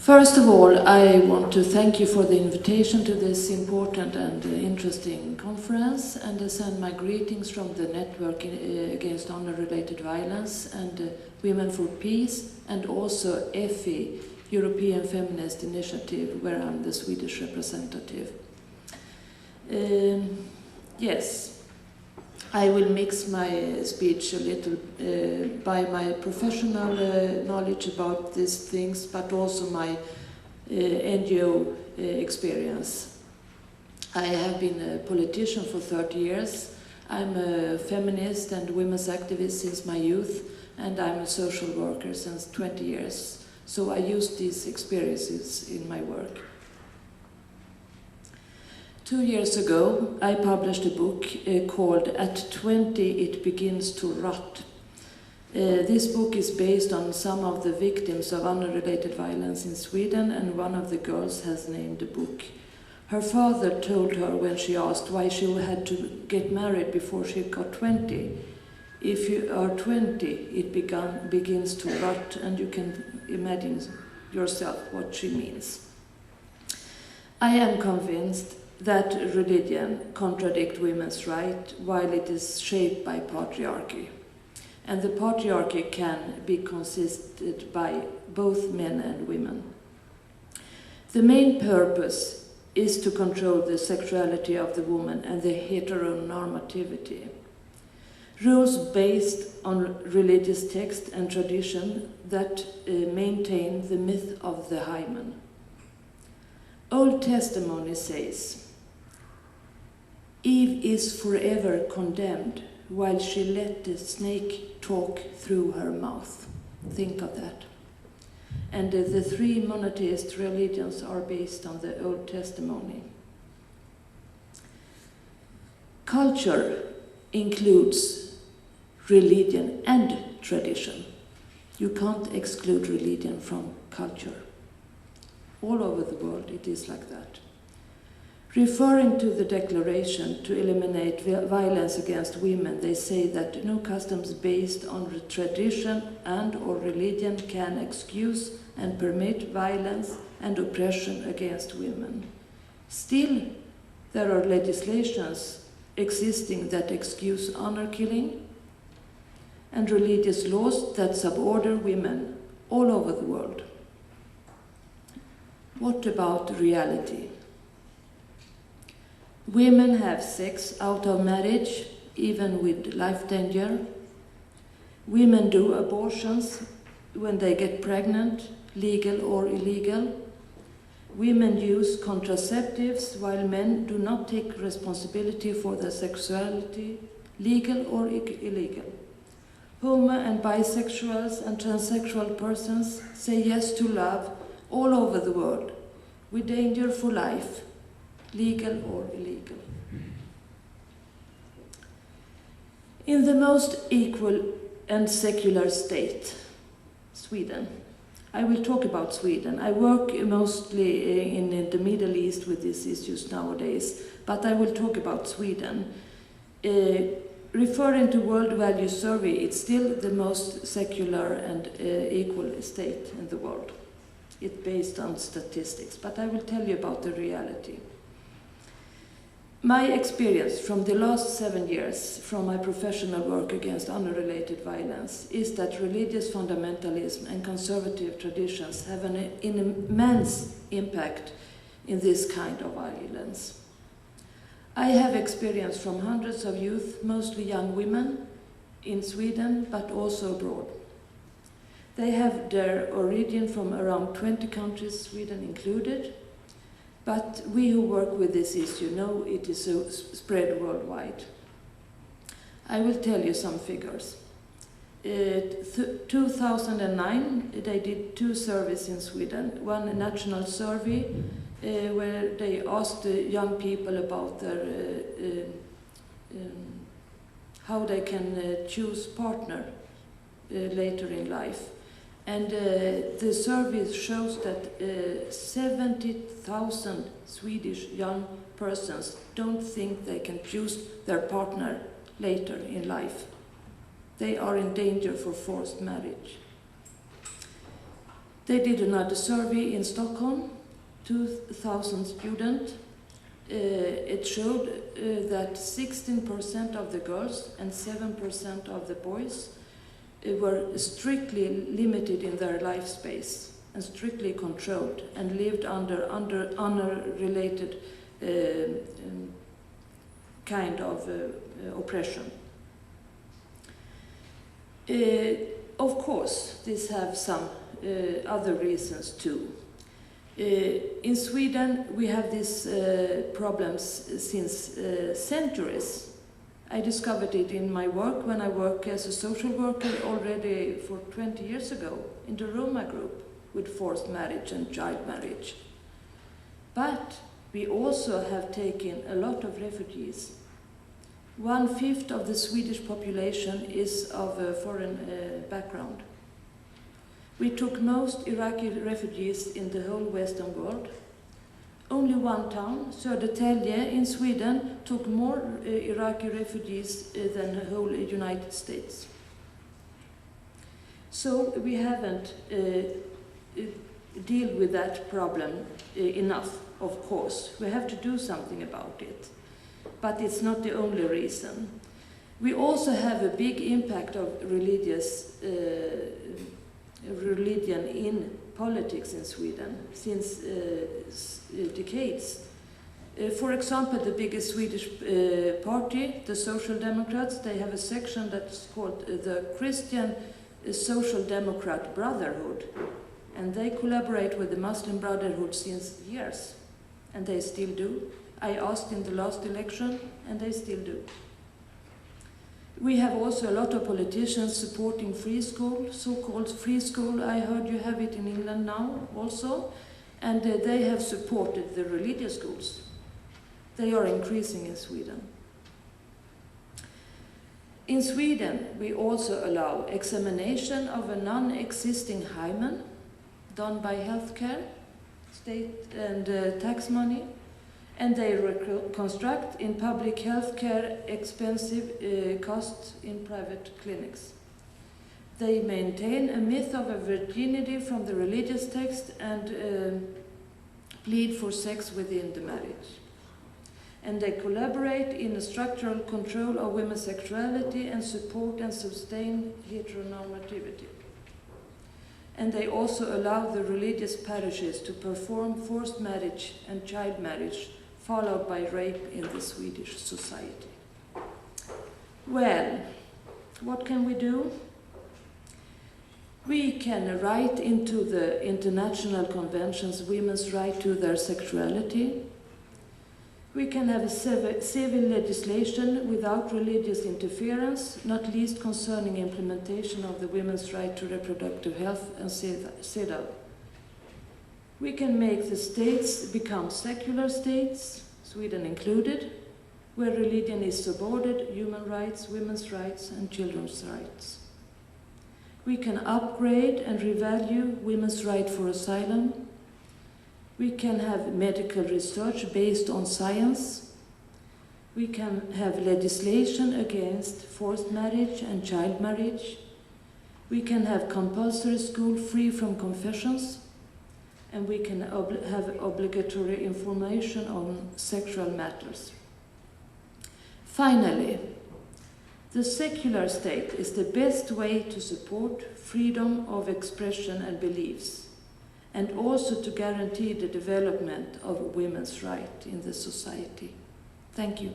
First of all, I want to thank you for the invitation to this important and interesting conference, and send my greetings from the Network Against Honor-Related Violence and Women for Peace, and also EFI, European Feminist Initiative, where I'm the Swedish representative. Yes, I will mix my speech a little by my professional knowledge about these things, but also my NGO experience. I have been a politician for 30 years. I'm a feminist and women's activist since my youth, and I'm a social worker since 20 years. So I use these experiences in my work. 2 years ago, I published a book called At 20 It Begins to Rot. This book is based on some of the victims of honor-related violence in Sweden, and one of the girls has named the book. Her father told her when she asked why she had to get married before she got 20. If you are 20, it begins to rot, and you can imagine yourself what she means. I am convinced that religion contradicts women's rights while it is shaped by patriarchy. And the patriarchy can be consisted by both men and women. The main purpose is to control the sexuality of the woman and the heteronormativity. Rules based on religious text and tradition that maintain the myth of the hymen. Old Testimony says, Eve is forever condemned while she let the snake talk through her mouth. Think of that. And the three monotheist religions are based on the Old Testimony. Culture includes religion and tradition. You can't exclude religion from culture. All over the world it is like that. Referring to the declaration to eliminate violence against women, they say that no customs based on tradition and or religion can excuse and permit violence and oppression against women. Still, there are legislations existing that excuse honor killing and religious laws that suborder women all over the world. What about reality? Women have sex out of marriage, even with life danger. Women do abortions when they get pregnant, legal or illegal. Women use contraceptives while men do not take responsibility for their sexuality, legal or illegal. Homo and bisexuals and transsexual persons say yes to love all over the world, with danger for life, legal or illegal. In the most equal and secular state, Sweden. I will talk about Sweden. I work mostly in the Middle East with these issues nowadays, but I will talk about Sweden. Referring to World Value Survey, it's still the most secular and equal state in the world. It's based on statistics, but I will tell you about the reality. My experience from the last 7 years from my professional work against honor-related violence is that religious fundamentalism and conservative traditions have an immense impact in this kind of violence. I have experience from hundreds of youth, mostly young women, in Sweden, but also abroad. They have their origin from around 20 countries, Sweden included, but we who work with this issue know it is so spread worldwide. I will tell you some figures. 2009, they did 2 surveys in Sweden. One national survey where they asked the young people about their, how they can choose partner later in life. And the survey shows that 70,000 Swedish young persons don't think they can choose their partner later in life. They are in danger for forced marriage. They did another survey in Stockholm, 2,000 students. It showed that 16% of the girls and 7% of the boys were strictly limited in their life space and strictly controlled and lived under unrelated kind of oppression. Of course, this have some other reasons too. In Sweden, we have these problems since centuries. I discovered it in my work when I worked as a social worker already for 20 years ago in the Roma group with forced marriage and child marriage. But we also have taken a lot of refugees. 1/5 of the Swedish population is of a foreign background. We took most Iraqi refugees in the whole Western world. Only one town, Södertälje in Sweden, took more Iraqi refugees than the whole United States. So we haven't dealt with that problem enough, of course. We have to do something about it. But it's not the only reason. We also have a big impact of religion in politics in Sweden since decades. For example, the biggest Swedish party, the Social Democrats, they have a section that's called the Christian Social Democrat Brotherhood. And they collaborate with the Muslim Brotherhood since years. And they still do. I asked in the last election, and they still do. We have also a lot of politicians supporting free school, so-called free school. I heard you have it in England now also. And they have supported the religious schools. They are increasing in Sweden. In Sweden, we also allow examination of a non-existing hymen done by healthcare, state and tax money. And they reconstruct in public healthcare expensive costs in private clinics. They maintain a myth of a virginity from the religious text and plead for sex within the marriage. And they collaborate in a structural control of women's sexuality and support and sustain heteronormativity. And they also allow the religious parishes to perform forced marriage and child marriage followed by rape in the Swedish society. Well, what can we do? We can write into the international conventions women's right to their sexuality. We can have a civil legislation without religious interference, not least concerning implementation of the women's right to reproductive health and CEDAW. We can make the states become secular states, Sweden included, where religion is subordinate human rights, women's rights, and children's rights. We can upgrade and revalue women's right for asylum. We can have medical research based on science. We can have legislation against forced marriage and child marriage. We can have compulsory school free from confessions. And we can have obligatory information on sexual matters. Finally, the secular state is the best way to support freedom of expression and beliefs, and also to guarantee the development of women's rights in the society. Thank you.